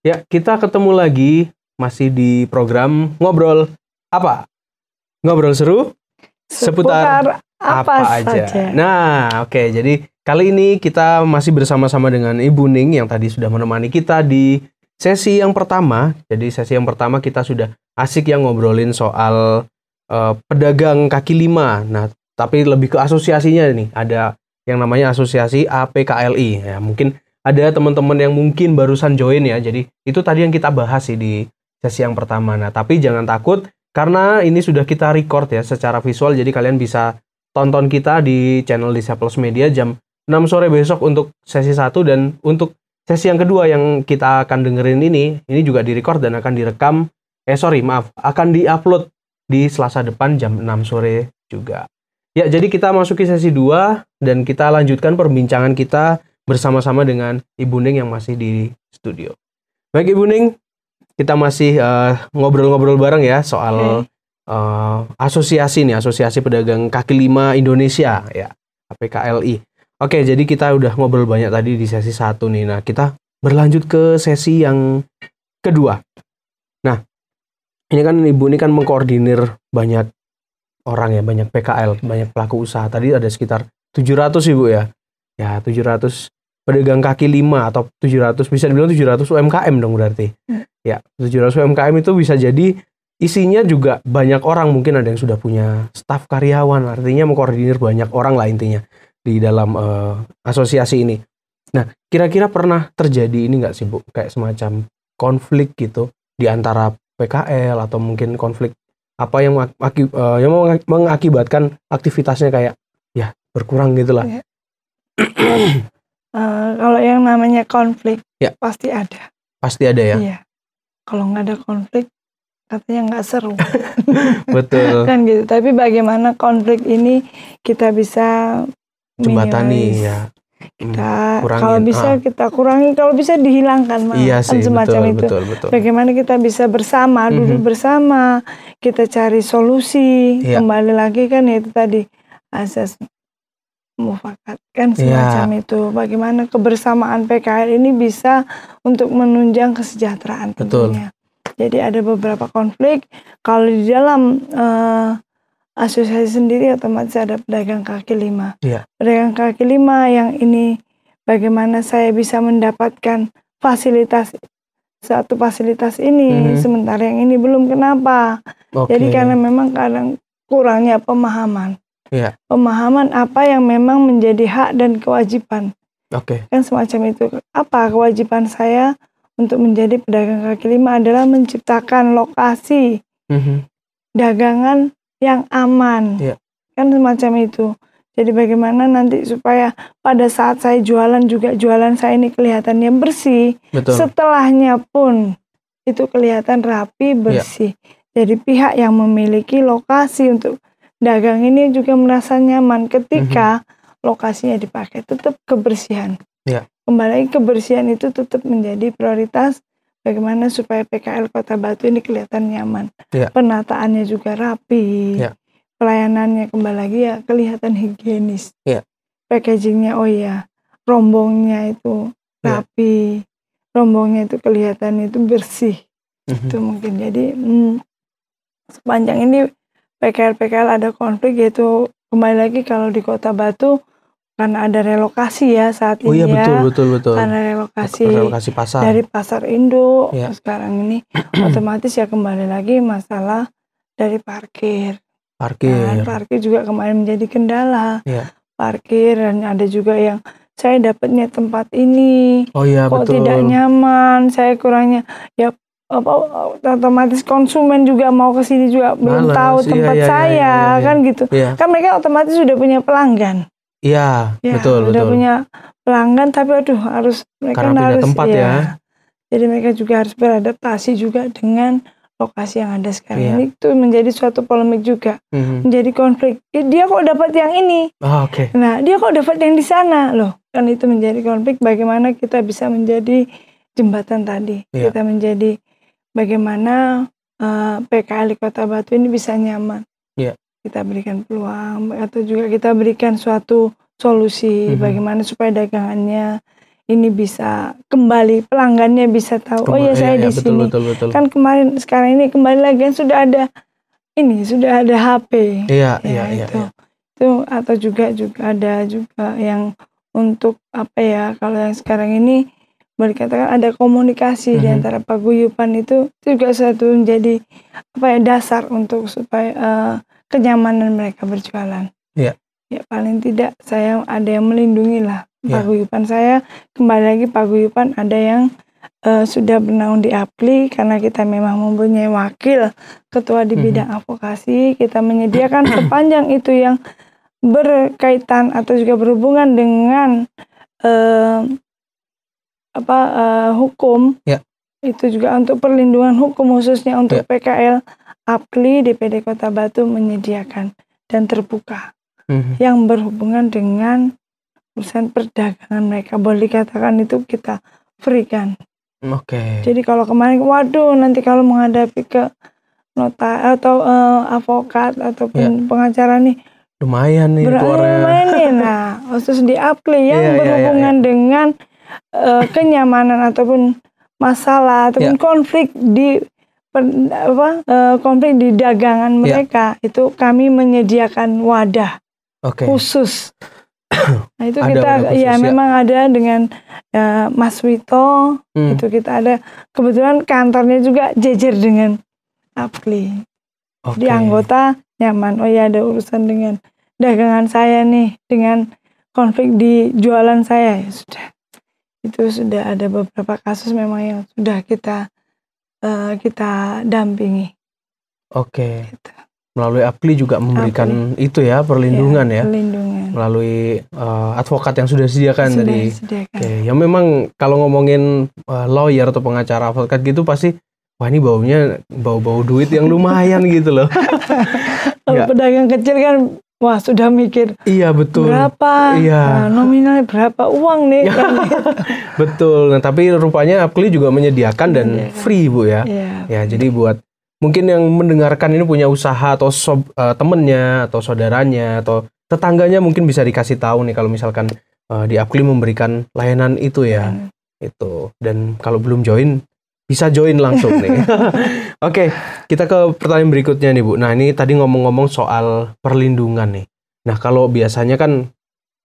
Ya, kita ketemu lagi masih di program Ngobrol Apa? Ngobrol seru seputar apa aja. Nah, oke. Jadi kali ini kita masih bersama-sama dengan Ibu Ning yang tadi sudah menemani kita di sesi yang pertama. Jadi sesi yang pertama kita sudah asik yang ngobrolin soal pedagang kaki lima. Nah, tapi lebih ke asosiasinya nih. Ada yang namanya Asosiasi APKLI. Ya, mungkin ada teman-teman yang mungkin barusan join ya. Jadi itu tadi yang kita bahas sih di sesi yang pertama. Nah, tapi jangan takut karena ini sudah kita record ya secara visual. Jadi kalian bisa tonton kita di channel Disciples Media jam 6 sore besok untuk sesi 1, dan untuk sesi yang kedua yang kita akan dengerin ini juga direcord dan akan direkam akan diupload di Selasa depan jam 6 sore juga. Ya, jadi kita masuki sesi 2 dan kita lanjutkan perbincangan kita bersama-sama dengan Ibu Ning yang masih di studio. Baik Ibu Ning, kita masih ngobrol-ngobrol bareng ya soal asosiasi nih, Asosiasi Pedagang Kaki Lima Indonesia ya, APKLI. Oke, jadi kita udah ngobrol banyak tadi di sesi 1 nih. Nah, kita berlanjut ke sesi yang kedua. Nah, ini kan Ibu ini kan mengkoordinir banyak orang ya, banyak PKL, banyak pelaku usaha. Tadi ada sekitar 700 Ibu ya. Ya, 700 pedagang kaki lima atau 700, bisa dibilang 700 UMKM dong berarti. Ya, 700 UMKM itu bisa jadi isinya juga banyak orang, mungkin ada yang sudah punya staf karyawan, artinya mengkoordinir banyak orang lah intinya di dalam asosiasi ini. Nah, kira-kira pernah terjadi ini nggak sih Bu, kayak semacam konflik gitu di antara PKL atau mungkin konflik apa yang mengakibatkan aktivitasnya kayak ya berkurang gitu lah. Kalau yang namanya konflik ya, pasti ada. Pasti ada ya. Iya. Kalau nggak ada konflik katanya nggak seru. Betul. Kan gitu. Tapi bagaimana konflik ini kita bisa jembatani ya. Kita kalau bisa kita kurangi, kalau bisa dihilangkan iya sih, semacam betul, itu. Betul. Bagaimana kita bisa bersama, duduk bersama, kita cari solusi. Kembali lagi kan itu tadi asas mufakat kan semacam itu. Bagaimana kebersamaan PKL ini bisa untuk menunjang kesejahteraan tentunya. Jadi ada beberapa konflik. Kalau di dalam asosiasi sendiri otomatis ada pedagang kaki lima. Pedagang kaki lima yang ini bagaimana saya bisa mendapatkan satu fasilitas ini, sementara yang ini belum, kenapa? Jadi karena memang kadang kurangnya pemahaman. Pemahaman apa yang memang menjadi hak dan kewajiban. Kan semacam itu. Apa kewajiban saya untuk menjadi pedagang kaki lima adalah menciptakan lokasi dagangan yang aman. Kan semacam itu. Jadi bagaimana nanti supaya pada saat saya jualan juga jualan saya ini kelihatannya bersih. Setelahnya pun itu kelihatan rapi, bersih. Jadi pihak yang memiliki lokasi untuk dagang ini juga merasa nyaman ketika lokasinya dipakai. Tetap kebersihan. Kembali kebersihan itu tetap menjadi prioritas. Bagaimana supaya PKL Kota Batu ini kelihatan nyaman. Penataannya juga rapi. Pelayanannya kembali lagi ya kelihatan higienis. Packagingnya rombongnya itu rapi. Rombongnya itu kelihatan itu bersih. Itu mungkin. Jadi sepanjang ini PKL ada konflik, yaitu kembali lagi kalau di Kota Batu karena ada relokasi ya saat ini betul. Karena relokasi pasar. Dari pasar induk sekarang ini otomatis ya kembali lagi masalah dari parkir. Parkir juga kemarin menjadi kendala. Parkir, dan ada juga yang saya dapatnya tempat ini kok tidak nyaman, saya kurangnya ya otomatis konsumen juga mau ke sini juga belum tahu tempat saya kan gitu. Kan mereka otomatis sudah punya pelanggan. Betul. Sudah punya pelanggan, tapi harus mereka karena harus punya tempat ya. Jadi mereka juga harus beradaptasi juga dengan lokasi yang ada sekarang. Ini itu menjadi suatu polemik juga. Menjadi konflik. Dia kok dapat yang ini. Nah, dia kok dapat yang di sana loh. Kan itu menjadi konflik. Bagaimana kita bisa menjadi jembatan tadi. Kita menjadi bagaimana PKL di Kota Batu ini bisa nyaman. Kita berikan peluang atau juga kita berikan suatu solusi bagaimana supaya dagangannya ini bisa kembali, pelanggannya bisa tahu, oh ya saya di sini. Betul. Kan sekarang ini kembali lagi kan sudah ada HP. Iya. Itu atau juga ada juga yang untuk apa ya, kalau yang sekarang ini boleh dikatakan ada komunikasi di antara paguyuban itu juga satu menjadi apa ya, dasar untuk supaya kenyamanan mereka berjualan. Iya. Ya paling tidak saya ada yang melindungi lah paguyuban saya. Kembali lagi paguyuban ada yang sudah bernaung di APLI karena kita memang mempunyai wakil ketua di bidang advokasi. Kita menyediakan sepanjang itu yang berkaitan atau juga berhubungan dengan hukum. Itu juga untuk perlindungan hukum khususnya untuk PKL, APLI DPD Kota Batu menyediakan dan terbuka yang berhubungan dengan urusan perdagangan mereka, boleh dikatakan itu kita free kan. Jadi kalau kemarin waduh nanti kalau menghadapi ke nota atau advokat ataupun pengacara nih lumayan nih keluarnya. Nah, khusus di APLI yang berhubungan dengan kenyamanan ataupun masalah ataupun konflik di konflik di dagangan mereka, itu kami menyediakan wadah khusus. Nah itu ada kita memang ada dengan Mas Wito, itu kita ada kebetulan kantornya juga jejer dengan APLI. Di anggota nyaman, oh ya ada urusan dengan dagangan saya nih, dengan konflik di jualan saya, ya sudah. Itu sudah ada beberapa kasus memang yang sudah kita dampingi. Gitu. Melalui APLI juga memberikan itu ya, perlindungan ya. Perlindungan. Melalui advokat yang sudah disediakan tadi. Ya memang kalau ngomongin lawyer atau pengacara advokat gitu pasti wah ini bau duit yang lumayan gitu loh. Pedagang kecil kan wah sudah mikir. Iya betul. Berapa? Nah, nominalnya berapa uang nih? Betul. Nah tapi rupanya APLI juga menyediakan dan free Bu ya. Ya jadi buat mungkin yang mendengarkan ini punya usaha atau temennya atau saudaranya atau tetangganya mungkin bisa dikasih tahu nih kalau misalkan di APLI memberikan layanan itu ya. Itu. Dan kalau belum join bisa join langsung nih. Oke, kita ke pertanyaan berikutnya nih Bu. Nah ini tadi ngomong-ngomong soal perlindungan nih. Nah kalau biasanya kan,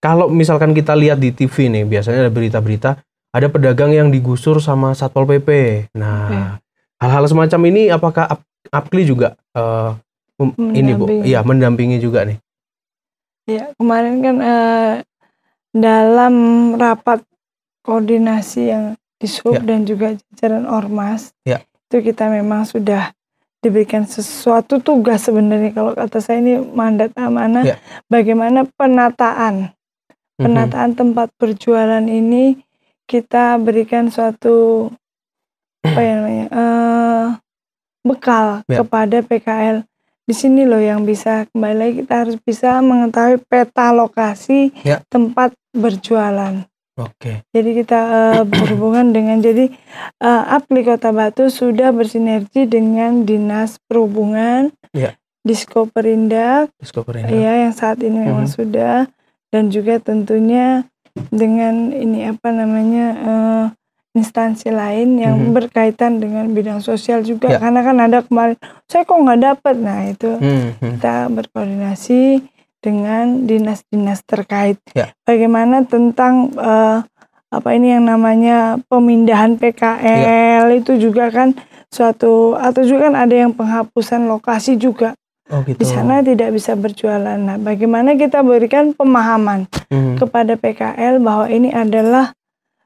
kalau misalkan kita lihat di TV nih, biasanya ada berita-berita, ada pedagang yang digusur sama Satpol PP. Nah, hal-hal semacam ini apakah APLI juga ini Bu? Iya, mendampingi juga nih. Ya, kemarin kan dalam rapat koordinasi yang di SUB dan juga jajaran Ormas, itu kita memang sudah diberikan sesuatu tugas sebenarnya, kalau kata saya ini mandat amanah, bagaimana penataan tempat berjualan ini kita berikan suatu bekal kepada PKL. Di sini loh yang bisa, kembali lagi kita harus bisa mengetahui peta lokasi tempat berjualan. Jadi kita berhubungan dengan APLI Kota Batu sudah bersinergi dengan Dinas Perhubungan, Diskoperindak, ya yang saat ini memang sudah, dan juga tentunya dengan instansi lain yang berkaitan dengan bidang sosial juga, karena kan ada kemarin saya kok nggak dapat. Nah itu kita berkoordinasi dengan dinas-dinas terkait. Bagaimana tentang yang namanya pemindahan PKL itu juga kan suatu, atau juga kan ada yang penghapusan lokasi juga. Di sana tidak bisa berjualan. Nah, bagaimana kita berikan pemahaman kepada PKL bahwa ini adalah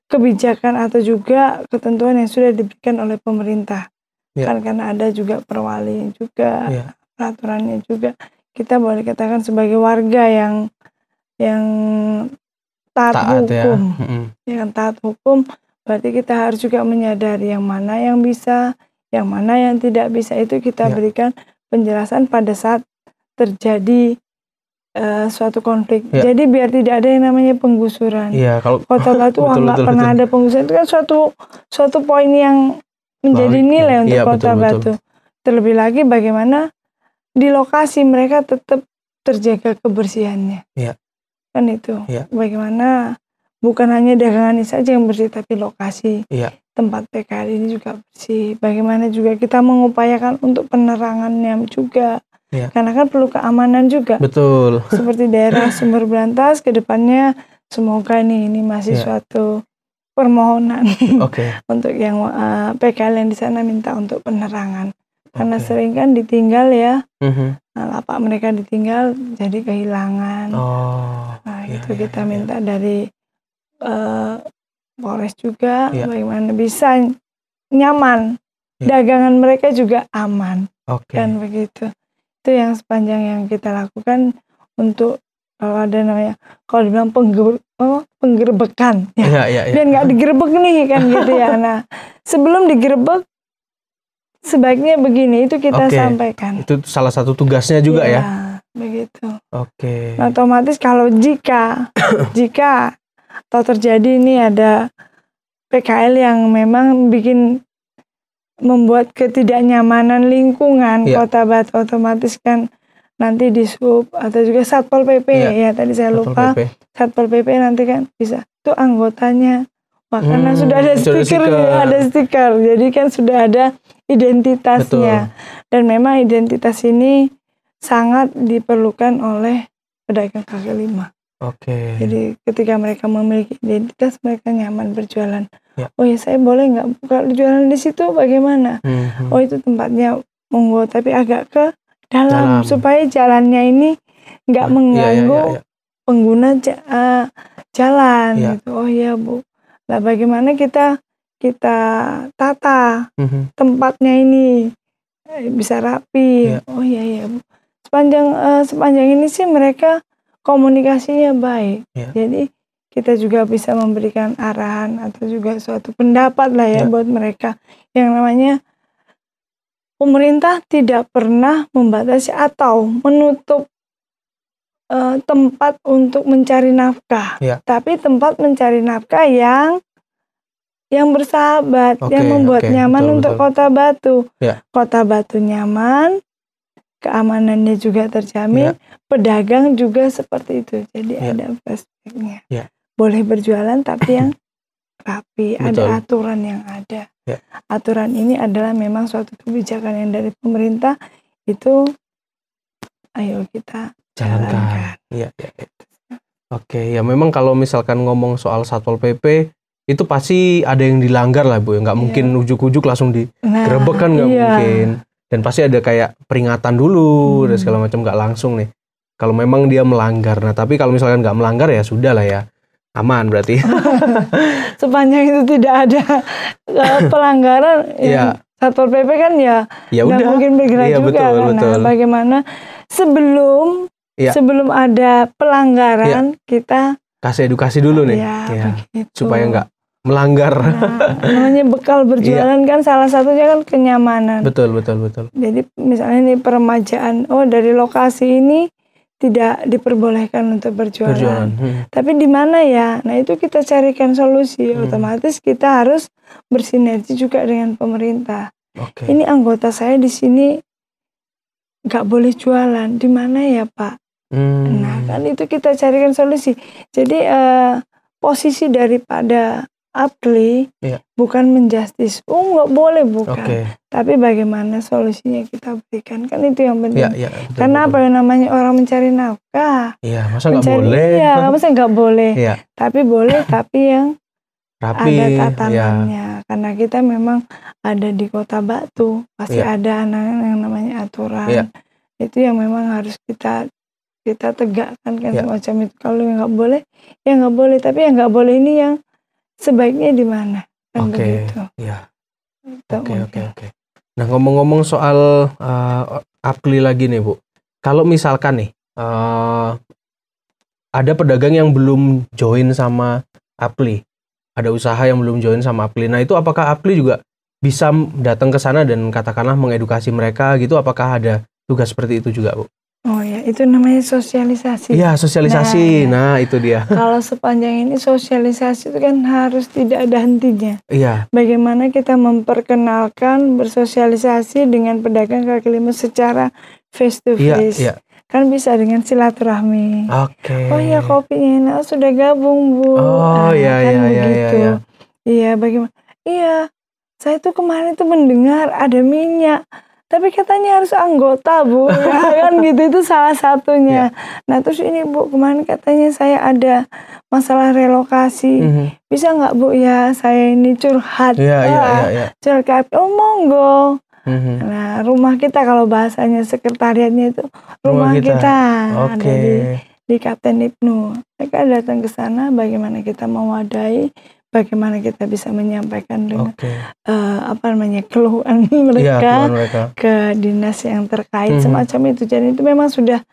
kebijakan atau juga ketentuan yang sudah diberikan oleh pemerintah. Kan karena ada juga perwali juga, peraturannya juga. Kita boleh katakan sebagai warga yang taat hukum, yang taat hukum, berarti kita harus juga menyadari yang mana yang bisa, yang mana yang tidak bisa, itu kita berikan penjelasan pada saat terjadi suatu konflik. Jadi biar tidak ada yang namanya penggusuran. Kalau Kota Batu nggak pernah ada penggusuran, itu kan suatu poin yang menjadi nilai untuk Kota Batu. Terlebih lagi bagaimana di lokasi mereka tetap terjaga kebersihannya. Kan itu. Bagaimana bukan hanya dagangan ini saja yang bersih, tapi lokasi tempat PKL ini juga bersih. Bagaimana juga kita mengupayakan untuk penerangannya juga. Karena kan perlu keamanan juga. Betul. Seperti daerah Sumber Berantas ke depannya semoga ini masih suatu permohonan untuk yang PKL yang di sana minta untuk penerangan. Karena sering kan ditinggal ya. Lapak mereka ditinggal jadi kehilangan. Itu kita minta dari Polres juga bagaimana bisa nyaman. Dagangan mereka juga aman. Kan begitu. Itu yang sepanjang yang kita lakukan untuk kalau ada namanya, kalau dibilang penggerebekan biar nggak digerebek nih kan gitu ya. Nah sebelum digerebek sebaiknya begini, itu kita sampaikan. Itu salah satu tugasnya juga ya. Begitu. Nah, otomatis kalau jika atau terjadi ini ada PKL yang memang membuat ketidaknyamanan lingkungan Kota Batu, otomatis kan nanti di Sub atau juga Satpol PP tadi saya lupa. Satpol PP nanti kan bisa itu anggotanya. Karena sudah ada stiker, jadi kan sudah ada identitasnya. Dan memang identitas ini sangat diperlukan oleh pedagang kaki lima. Jadi ketika mereka memiliki identitas, mereka nyaman berjualan. Oh ya, saya boleh nggak buka jualan di situ, bagaimana? Oh itu tempatnya monggo, tapi agak ke dalam. Supaya jalannya ini nggak mengganggu pengguna jalan. Gitu. Oh ya Bu. Nah bagaimana kita tata tempatnya ini bisa rapi. Oh iya Bu. Sepanjang ini sih mereka komunikasinya baik. Jadi kita juga bisa memberikan arahan atau juga suatu pendapat lah ya buat mereka. Yang namanya pemerintah tidak pernah membatasi atau menutup tempat untuk mencari nafkah. Tapi tempat mencari nafkah yang bersahabat, yang membuat nyaman untuk Kota Batu. Kota Batu nyaman, keamanannya juga terjamin, pedagang juga seperti itu. Jadi ada perspektifnya. Boleh berjualan tapi yang rapi, ada aturan yang ada. Aturan ini adalah memang suatu kebijakan yang dari pemerintah, itu ayo kita jalankan. Ya memang kalau misalkan ngomong soal Satpol PP itu pasti ada yang dilanggar lah Bu, nggak mungkin ujuk-ujuk langsung digerebek kan, nggak mungkin. Dan pasti ada kayak peringatan dulu dan segala macam, nggak langsung nih. Kalau memang dia melanggar, nah tapi kalau misalkan nggak melanggar ya sudah lah ya, aman berarti. Sepanjang itu tidak ada pelanggaran, Satpol PP kan nggak mungkin bergerak juga. Betul. Bagaimana sebelum ada pelanggaran kita kasih edukasi dulu nih, supaya nggak melanggar. Namanya bekal berjualan kan salah satunya kan kenyamanan. Betul. Jadi misalnya nih peremajaan, dari lokasi ini tidak diperbolehkan untuk berjualan. Tapi di mana ya? Nah itu kita carikan solusi. Otomatis kita harus bersinergi juga dengan pemerintah. Ini anggota saya di sini nggak boleh jualan. Di mana ya Pak? Nah kan itu kita carikan solusi. Jadi posisi daripada APLI bukan menjustis, nggak boleh, bukan. Tapi bagaimana solusinya kita berikan, kan itu yang penting. Karena apa yang namanya orang mencari nafkah. Masa nggak boleh? Masa nggak boleh. Tapi boleh, tapi yang rapi, ada tatanannya. Karena kita memang ada di Kota Batu, pasti ada yang namanya aturan. Itu yang memang harus kita tegakkan kan semacam itu. Kalau yang nggak boleh, ya nggak boleh. Tapi yang nggak boleh ini yang sebaiknya di mana? Kan begitu. Oke. Nah ngomong-ngomong soal APLI lagi nih Bu. Kalau misalkan nih ada pedagang yang belum join sama APLI, ada usaha yang belum join sama APLI. Nah itu apakah APLI juga bisa datang ke sana dan katakanlah mengedukasi mereka gitu? Apakah ada tugas seperti itu juga Bu? Oh ya, itu namanya sosialisasi. Iya, sosialisasi. Nah, itu dia. Kalau sepanjang ini sosialisasi itu kan harus tidak ada hentinya. Bagaimana kita memperkenalkan, bersosialisasi dengan pedagang kaki lima secara face to face. kan bisa dengan silaturahmi. Oke. Oh iya kopinya enak, sudah gabung Bu. Oh iya kan iya begitu. iya. Iya bagaimana? Iya, saya tuh kemarin tuh mendengar ada minyak. Tapi katanya harus anggota Bu, ya kan gitu, itu salah satunya. Nah terus ini Bu, kemarin katanya saya ada masalah relokasi, bisa nggak Bu ya saya ini curhat, curhat, oh monggo. Nah rumah kita kalau bahasanya sekretariatnya itu rumah kita ada di Kapten Ibnu. Mereka datang ke sana, bagaimana kita mewadahi, bagaimana kita bisa menyampaikan dengan keluhan mereka ke dinas yang terkait semacam itu. Jadi itu memang sudah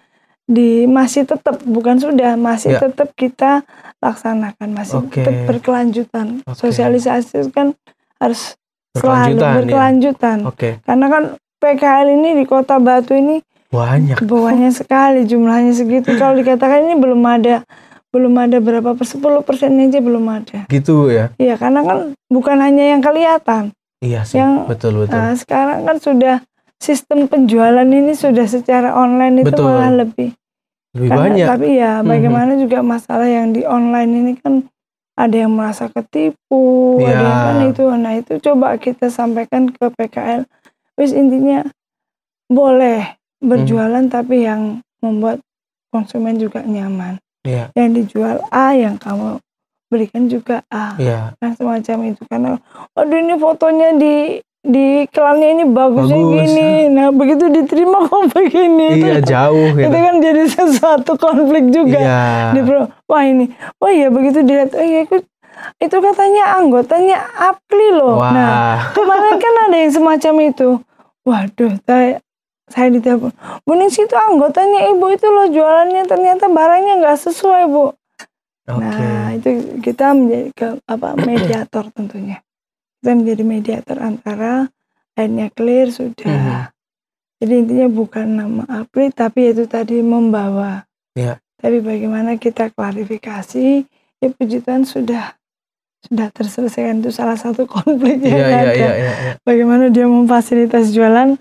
masih tetap tetap kita laksanakan, masih tetap berkelanjutan. Sosialisasi kan harus selalu berkelanjutan. Karena kan PKL ini di Kota Batu ini banyak sekali jumlahnya segitu. Kalau dikatakan ini belum ada berapa 10% aja belum ada. Gitu ya? Iya, karena kan bukan hanya yang kelihatan. Iya sih, betul. Sekarang kan sudah sistem penjualan ini sudah secara online itu malah lebih banyak. Tapi ya bagaimana juga masalah yang di online ini kan ada yang merasa ketipu, ada yang kan itu. Nah itu coba kita sampaikan ke PKL. Wis intinya boleh berjualan tapi yang membuat konsumen juga nyaman. Yang dijual A, yang kamu berikan juga A. Nah semacam itu, karena aduh ini fotonya di iklannya ini bagusnya gini. Nah begitu diterima kok begini. Iya itu, jauh gitu. Itu kan jadi sesuatu konflik juga. Wah iya begitu dilihat, oh iya itu katanya anggotanya APKLI loh. Nah kemarin kan ada yang semacam itu. Waduh, saya ditelepon, Bu Ningsi itu anggotanya Ibu itu loh, jualannya ternyata barangnya nggak sesuai Bu. Nah itu kita menjadi mediator tentunya. Kita menjadi mediator antara akhirnya clear sudah. Jadi intinya bukan nama APKLI tapi itu tadi membawa. Tapi bagaimana kita klarifikasi, ya puji Tuhan sudah terselesaikan. Itu salah satu konflik yang ada. Bagaimana dia memfasilitas jualan.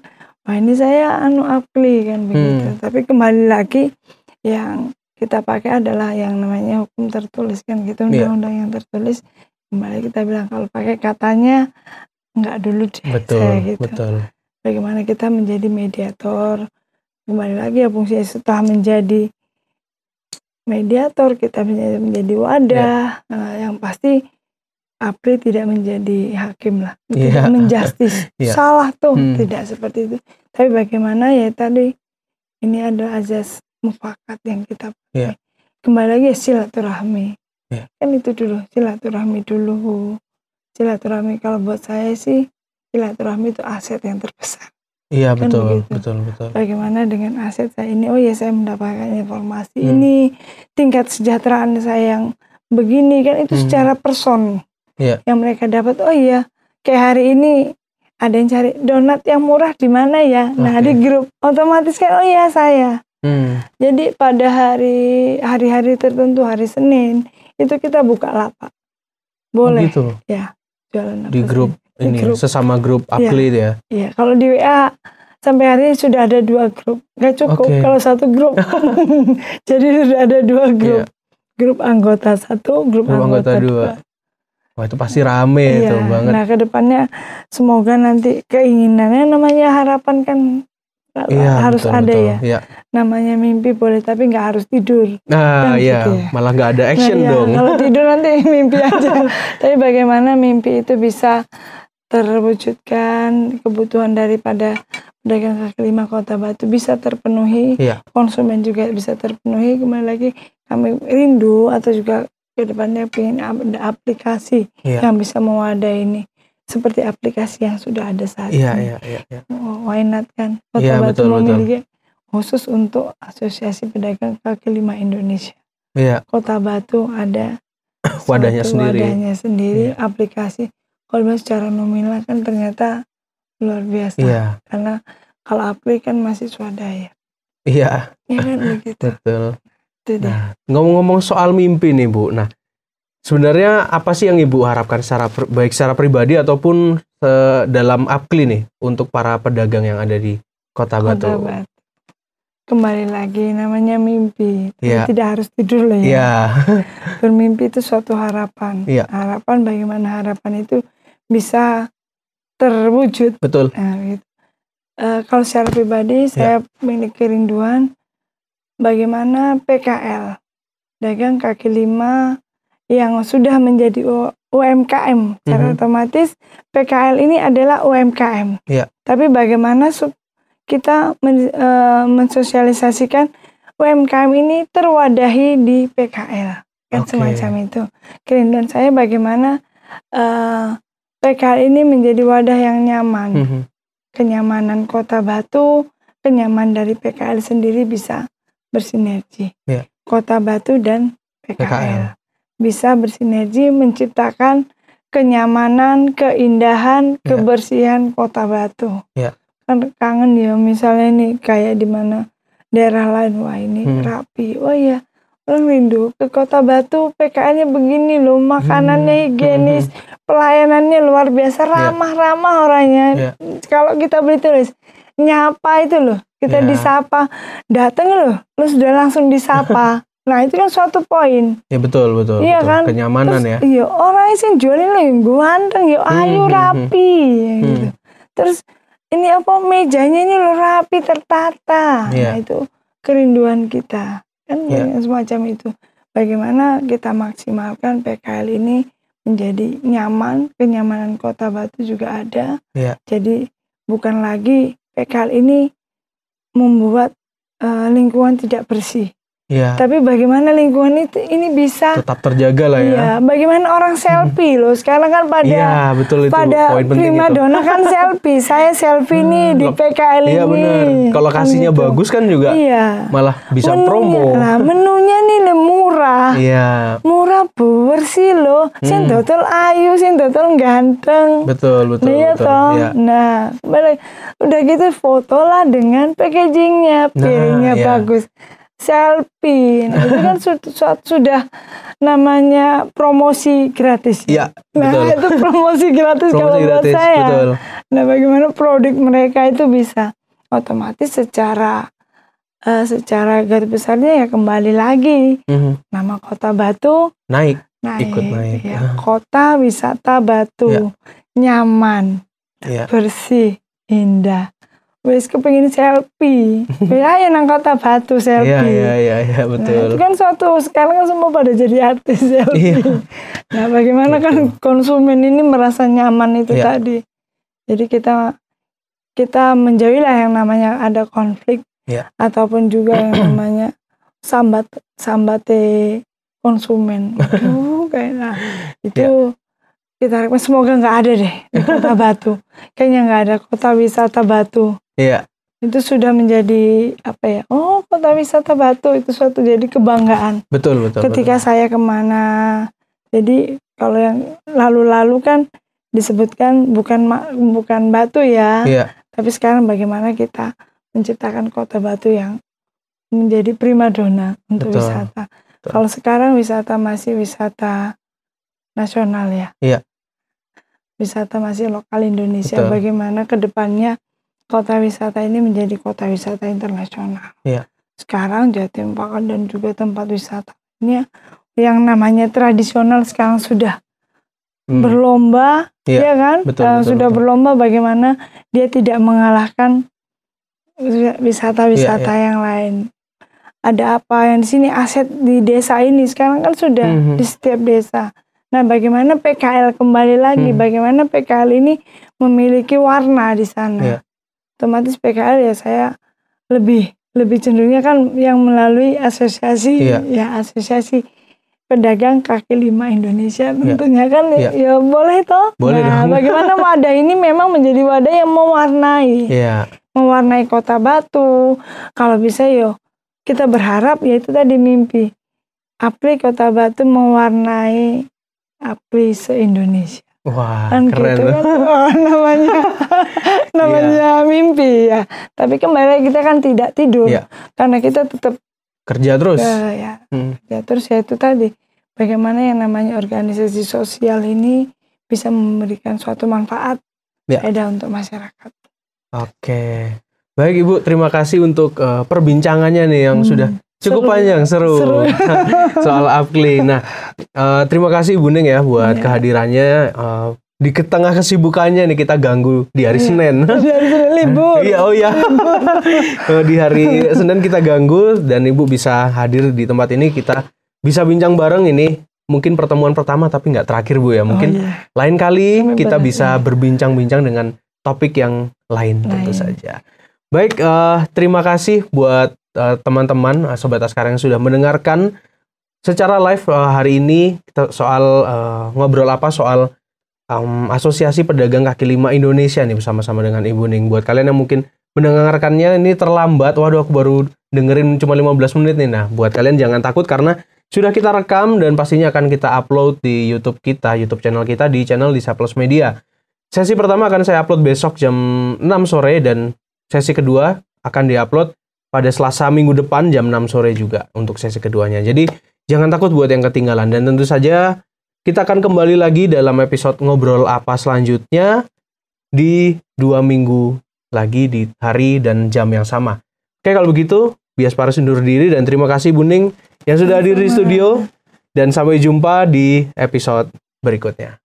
Wah ini saya APKLI kan begitu. Tapi kembali lagi yang kita pakai adalah yang namanya hukum tertulis kan gitu, undang-undang yang tertulis. Kembali kita bilang kalau pakai katanya enggak dulu deh. Betul. Bagaimana kita menjadi mediator. Kembali lagi ya fungsinya setelah menjadi mediator kita menjadi wadah. Yang pasti APKLI tidak menjadi hakim lah, tidak menjustis. Salah tuh, tidak seperti itu. Tapi bagaimana ya tadi ini adalah azas mufakat yang kita pakai. Kembali lagi silaturahmi. Kan itu dulu, silaturahmi dulu. Silaturahmi kalau buat saya sih silaturahmi itu aset yang terbesar. Iya kan betul. Bagaimana dengan aset saya ini? Oh ya saya mendapatkan informasi ini, tingkat kesejahteraan saya yang begini kan itu secara person. Yang mereka dapat, oh iya kayak hari ini ada yang cari donat yang murah di mana ya. Nah di grup otomatis kan oh iya saya. Jadi pada hari-hari tertentu, hari Senin itu kita buka lapak. Boleh ya jualan di grup ini grup. Sesama grup APKLI ya. Iya, kalau di WA sampai hari ini sudah ada 2 grup. Gak cukup kalau 1 grup. Jadi sudah ada 2 grup. Grup anggota 1, grup anggota 2. Wah itu pasti rame itu banget. Nah kedepannya semoga nanti keinginannya namanya harapan kan harus betul, ada ya. Namanya mimpi boleh tapi nggak harus tidur. Nah gitu ya. Malah nggak ada action dong. Kalau tidur nanti mimpi aja. Tapi bagaimana mimpi itu bisa terwujudkan, kebutuhan daripada pedagang kaki lima Kota Batu bisa terpenuhi, konsumen juga bisa terpenuhi. Kembali lagi kami rindu atau juga kedepannya ingin ada aplikasi yang bisa mewadahi ini seperti aplikasi yang sudah ada saat ini. Why not kan? Kota Batu memiliki khusus untuk Asosiasi Pedagang Kaki Lima Indonesia. Kota Batu ada wadahnya sendiri, aplikasi. Kalau secara nominal kan ternyata luar biasa. Karena kalau APKLI kan masih swadaya. Iya. Ya kan begitu. Betul. Nah, ngomong-ngomong soal mimpi nih Bu, nah sebenarnya apa sih yang Ibu harapkan baik secara pribadi ataupun dalam APKLI nih untuk para pedagang yang ada di Kota Batu? kembali lagi namanya mimpi. Tidak harus tidur loh ya. Bermimpi itu suatu harapan. Harapan, bagaimana harapan itu bisa terwujud. Betul. Nah, gitu. Kalau secara pribadi saya memiliki kerinduan bagaimana PKL, dagang kaki lima yang sudah menjadi UMKM. Secara otomatis PKL ini adalah UMKM. Tapi bagaimana kita mensosialisasikan UMKM ini terwadahi di PKL, kan semacam itu. Kerinduan saya bagaimana PKL ini menjadi wadah yang nyaman. Kenyamanan Kota Batu, kenyaman dari PKL sendiri bisa bersinergi. Kota Batu dan PKL bisa bersinergi menciptakan kenyamanan, keindahan, kebersihan Kota Batu. Kan kangen ya, misalnya nih kayak di mana daerah lain, wah ini rapi, oh ya orang rindu ke Kota Batu, PKL-nya begini loh, makanannya higienis, pelayanannya luar biasa, ramah-ramah orangnya. Kalau kita beli tulis nyapa itu loh, kita disapa, datang loh, lu sudah langsung disapa. Nah itu kan suatu poin. Betul. Iya betul. Kan? Kenyamanan. Terus, ya. Orang yang jualin loh, ganteng, ya ayu rapi, gitu. Terus ini apa, mejanya ini loh rapi, tertata. Nah itu kerinduan kita kan semacam itu. Bagaimana kita maksimalkan PKL ini menjadi nyaman, kenyamanan Kota Batu juga ada. Jadi bukan lagi PKL ini membuat lingkungan tidak bersih. Tapi bagaimana lingkungan ini bisa tetap terjaga lah ya. Bagaimana orang selfie loh. Sekarang kan pada betul itu, pada prima dona kan selfie. Saya selfie nih di PKL ini. Iya benar. Kalau lokasinya bagus kan juga malah bisa promo. Nah, menunya nih murah. Murah bersih loh. Sing dodol ayu, sing dodol ganteng. Betul. Nah, udah gitu foto lah dengan packagingnya, piringnya bagus. Selfie, nah, itu kan sudah namanya promosi gratis. Betul. Itu promosi gratis kalau buat saya. Betul. Nah, bagaimana produk mereka itu bisa otomatis secara garis besarnya ya kembali lagi. Nama Kota Batu ikut naik. Kota Wisata Batu, nyaman, bersih, indah. Wes kepengin selfie, ya nang Kota Batu selfie. Iya betul. Nah, itu kan sekarang kan semua pada jadi artis selfie. Nah, bagaimana kan konsumen ini merasa nyaman itu tadi. Jadi kita menjauhilah yang namanya ada konflik ataupun juga yang namanya sambate konsumen. Itu kita harapkan semoga nggak ada deh di Kota Batu. Kayaknya nggak ada Kota Wisata Batu. Itu sudah menjadi apa ya? Oh, Kota Wisata Batu itu suatu jadi kebanggaan. Betul. Ketika saya kemana, jadi kalau yang lalu-lalu kan disebutkan bukan Batu ya. Tapi sekarang bagaimana kita menciptakan Kota Batu yang menjadi primadona untuk wisata. Kalau sekarang wisata masih wisata nasional ya. Wisata masih lokal Indonesia. Bagaimana kedepannya kota wisata ini menjadi kota wisata internasional. Sekarang Jatim Park dan juga tempat wisata ini yang namanya tradisional sekarang sudah berlomba, ya kan? Sudah berlomba bagaimana dia tidak mengalahkan wisata-wisata yang lain. Ada apa yang di sini aset di desa ini sekarang kan sudah di setiap desa. Nah, bagaimana PKL kembali lagi? Bagaimana PKL ini memiliki warna di sana? Otomatis PKL ya saya lebih cenderungnya kan yang melalui asosiasi asosiasi pedagang kaki lima Indonesia tentunya kan ya boleh toh. Nah, bagaimana wadah ini memang menjadi wadah yang mewarnai Kota Batu. Kalau bisa kita berharap yaitu tadi mimpi APRI Kota Batu mewarnai APRI se-Indonesia. Wah, kan keren gitu kan namanya mimpi ya. Tapi kembali kita kan tidak tidur karena kita tetap kerja terus. Kerja terus ya itu tadi. Bagaimana yang namanya organisasi sosial ini bisa memberikan suatu manfaat ada untuk masyarakat. Oke. Baik Ibu, terima kasih untuk perbincangannya nih yang sudah cukup panjang, seru. Soal APKLI. Nah, terima kasih Ibu Ning ya buat kehadirannya. Di tengah kesibukannya nih kita ganggu di hari Senin. Di hari Senin libur. Iya, oh ya. Di hari Senin kita ganggu dan Ibu bisa hadir di tempat ini, kita bisa bincang bareng ini. Mungkin pertemuan pertama tapi nggak terakhir Bu ya. Mungkin lain kali kita bisa berbincang-bincang dengan topik yang lain tentu saja. Baik, terima kasih buat teman-teman Sobat Askara yang sudah mendengarkan secara live hari ini kita soal ngobrol apa soal Asosiasi Pedagang Kaki Lima Indonesia nih bersama-sama dengan Ibu Ning. Buat kalian yang mungkin mendengarkannya ini terlambat, waduh aku baru dengerin cuma 15 menit nih. Nah, buat kalian jangan takut karena sudah kita rekam dan pastinya akan kita upload di YouTube kita, YouTube channel kita di channel Disa Plus Media. Sesi pertama akan saya upload besok jam 6 sore dan sesi kedua akan diupload pada Selasa minggu depan jam 6 sore juga untuk sesi keduanya. Jadi jangan takut buat yang ketinggalan dan tentu saja kita akan kembali lagi dalam episode Ngobrol Apa selanjutnya di 2 minggu lagi di hari dan jam yang sama. Oke, kalau begitu, Bias Paras undur diri dan terima kasih Bu Ning yang sudah hadir di studio dan sampai jumpa di episode berikutnya.